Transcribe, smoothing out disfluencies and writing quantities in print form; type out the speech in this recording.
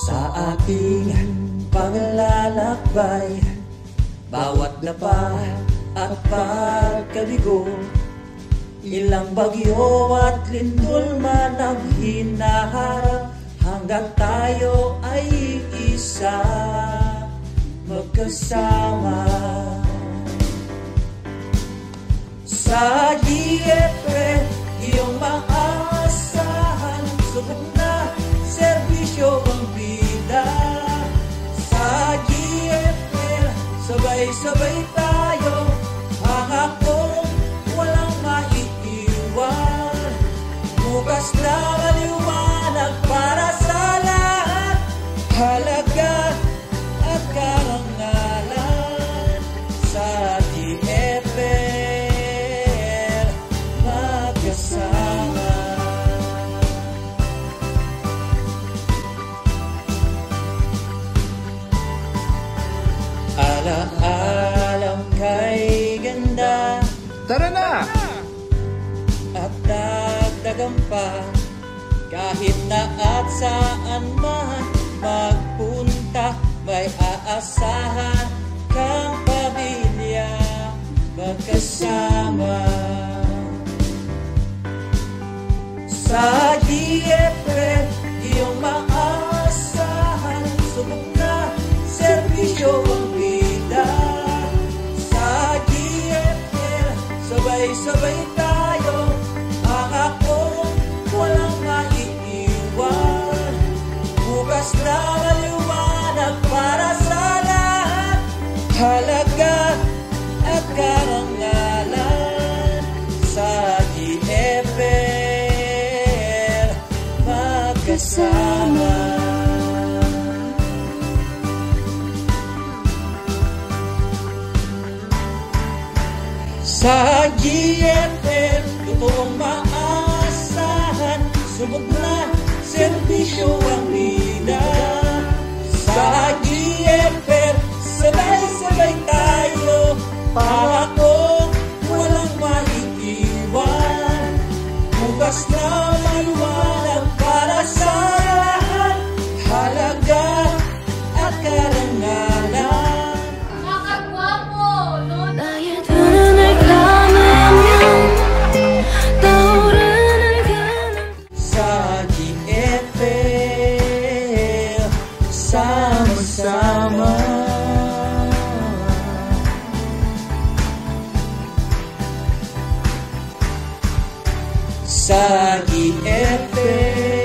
Sa ating paglalakbay, bawat dapa at pagkabigo, ilang bagyo at lindol man ang hinaharap, hanggang tayo ay isa, magkasama. Sa GFM, iyong maasahan, subok na serbisyo ang bida. Sa GFM, sabay-sabay tayo, hangakong walang maiiwan. Bukas na maliwanag para sa lahat, halaga at karangalan. Sa GFM, magkasama. Alaalang kay ganda, Tara na! at dagdagan pa, kahit na at saan man magpunta, may aasahan kang pamilya, magkasama. Sa GFM, iyong maasahan, subok na serbisyo ang bida. Sa GFM, sabay-sabay tayo, hangakong walang maiiwan. Bukas na maliwanag para sa lahat, halaga at karangalan. Sa GFM, magkasama. Sa GFM, totoong maasahan, subok na serbisyo ang bida. Sa GFM, sabay-sabay tayo, pangako walang maiiwan. Bukas na maliwanag para sa lahat, halaga at karangalan. Sama-sama. Sa GFM.